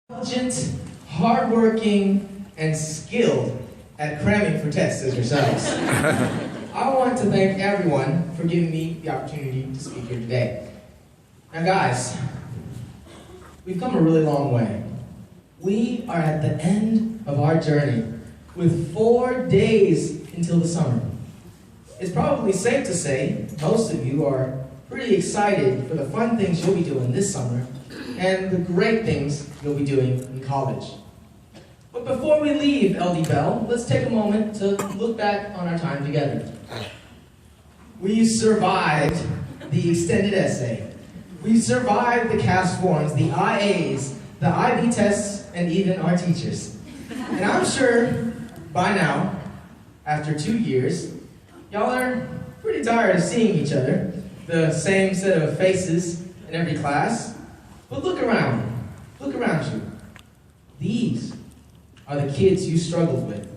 Intelligent, hardworking, and skilled at cramming for tests as yourselves. I want to thank everyone for giving me the opportunity to speak here today. Now guys, we've come a really long way. We are at the end of our journey with 4 days until the summer. It's probably safe to say most of you are pretty excited for the fun things you'll be doing this summer and the great things you'll be doing in college. But before we leave LD Bell, let's take a moment to look back on our time together. We survived the extended essay. We survived the CAS forms, the IAs, the IB tests, and even our teachers. And I'm sure by now, after 2 years, y'all are pretty tired of seeing each other, the same set of faces in every class. But look around you. These are the kids you struggled with,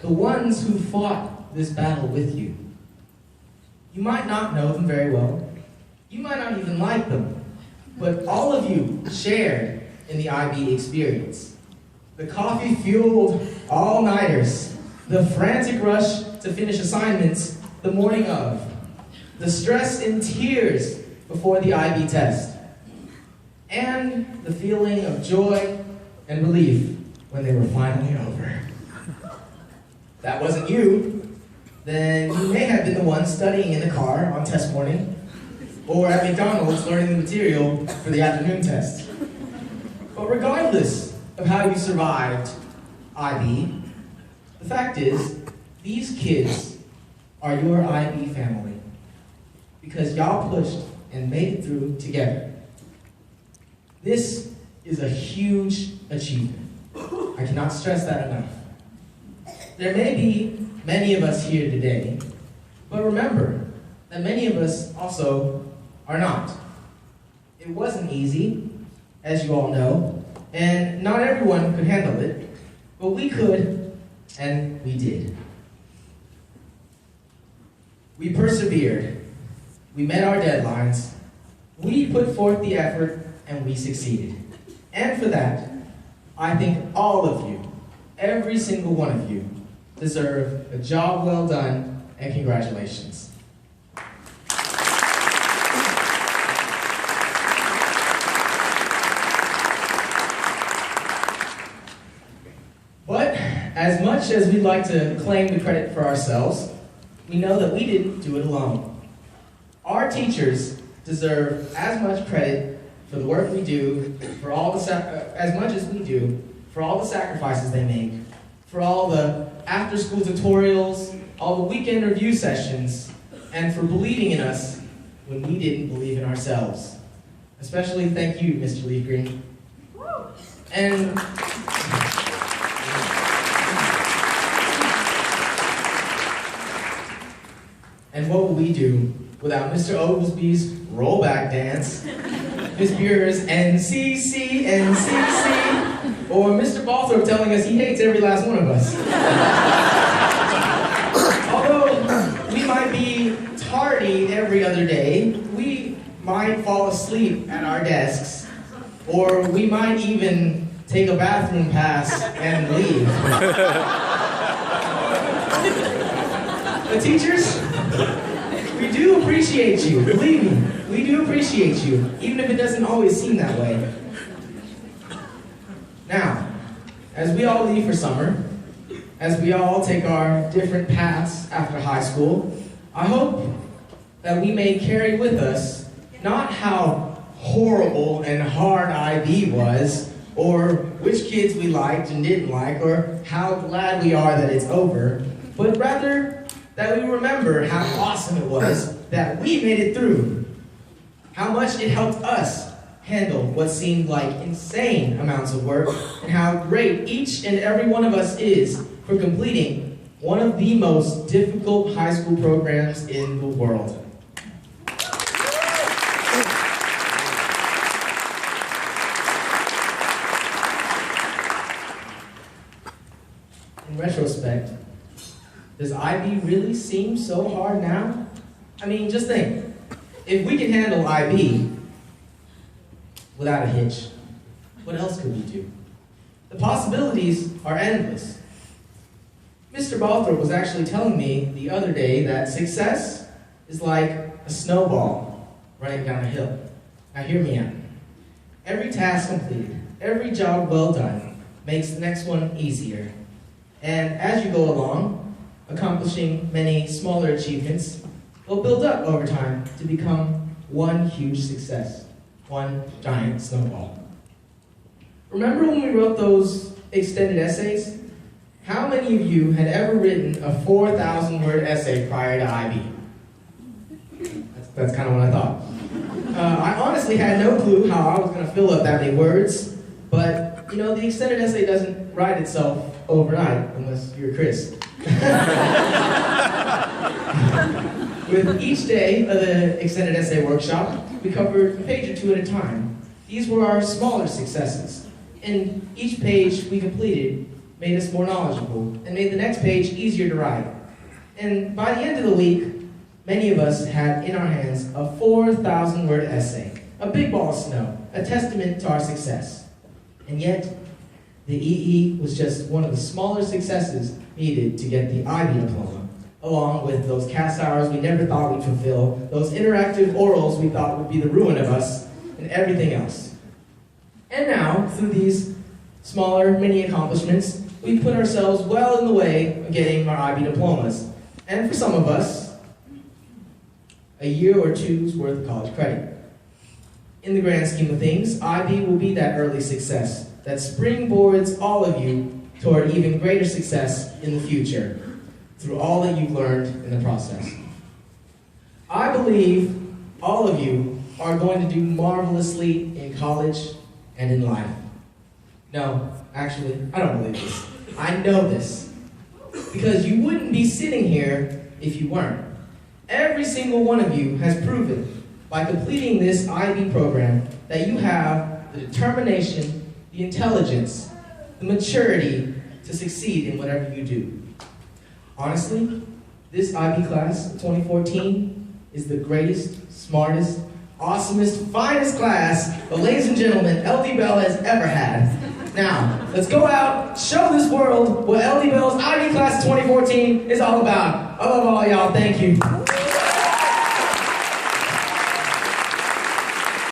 the ones who fought this battle with you. You might not know them very well, you might not even like them, but all of you shared in the IB experience. The coffee-fueled all-nighters, the frantic rush to finish assignments the morning of, the stress and tears before the IB test, and the feeling of joy and relief when they were finally over. If that wasn't you, then you may have been the one studying in the car on test morning, or at McDonald's learning the material for the afternoon test. But regardless of how you survived IB, the fact is, these kids are your IB family, because y'all pushed and made it through together. This is a huge achievement. I cannot stress that enough. There may be many of us here today, but remember that many of us also are not. It wasn't easy, as you all know, and not everyone could handle it, but we could, and we did. We persevered, we met our deadlines, we put forth the effort, and we succeeded. And for that, I think all of you, every single one of you, deserve a job well done and congratulations. But as much as we'd like to claim the credit for ourselves, we know that we didn't do it alone. Our teachers deserve as much credit for the work we do, for all the as much as we do, for all the sacrifices they make, for all the after-school tutorials, all the weekend review sessions, and for believing in us when we didn't believe in ourselves. Especially thank you, Mr. Leaf Green. And what will we do without Mr. Oglesby's rollback dance, Ms. Bure's NCC, NCC, or Mr. Balthorpe telling us he hates every last one of us. Although we might be tardy every other day, we might fall asleep at our desks, or we might even take a bathroom pass and leave. The teachers, we do appreciate you, believe me, we do appreciate you, even if it doesn't always seem that way. Now, as we all leave for summer, as we all take our different paths after high school, I hope that we may carry with us not how horrible and hard IB was, or which kids we liked and didn't like, or how glad we are that it's over, but rather that we remember how awesome it was that we made it through, how much it helped us handle what seemed like insane amounts of work, and how great each and every one of us is for completing one of the most difficult high school programs in the world. In retrospect, does IB really seem so hard now? I mean, just think, if we can handle IB without a hitch, What else could we do? The possibilities are endless. Mr. Balthrop was actually telling me the other day that success is like a snowball running down a hill. Now hear me out. Every task completed, every job well done, makes the next one easier. And as you go along, accomplishing many smaller achievements, they'll build up over time to become one huge success, one giant snowball. Remember when we wrote those extended essays? How many of you had ever written a 4,000-word essay prior to IB? That's kind of what I thought. I honestly had no clue how I was going to fill up that many words, but you know, the extended essay doesn't write itself overnight, unless you're Chris. With each day of the extended essay workshop, we covered a page or two at a time. These were our smaller successes, and each page we completed made us more knowledgeable and made the next page easier to write. And by the end of the week, many of us had in our hands a 4,000-word essay, a big ball of snow, a testament to our success. And yet, the EE was just one of the smaller successes needed to get the IB diploma, along with those cast hours we never thought we'd fulfill, those interactive orals we thought would be the ruin of us, and everything else. And now, through these smaller mini accomplishments, we put ourselves well in the way of getting our IB diplomas. And for some of us, a year or two's worth of college credit. In the grand scheme of things, IB will be that early success that springboards all of you toward even greater success in the future through all that you've learned in the process. I believe all of you are going to do marvelously in college and in life. No, actually, I don't believe this. I know this. Because you wouldn't be sitting here if you weren't. Every single one of you has proven, by completing this IB program, that you have the determination, the intelligence, the maturity to succeed in whatever you do. Honestly, this IB class of 2014 is the greatest, smartest, awesomest, finest class the ladies and gentlemen LD Bell has ever had. Now, let's go out, show this world what LD Bell's IB class of 2014 is all about. I love all y'all, thank you.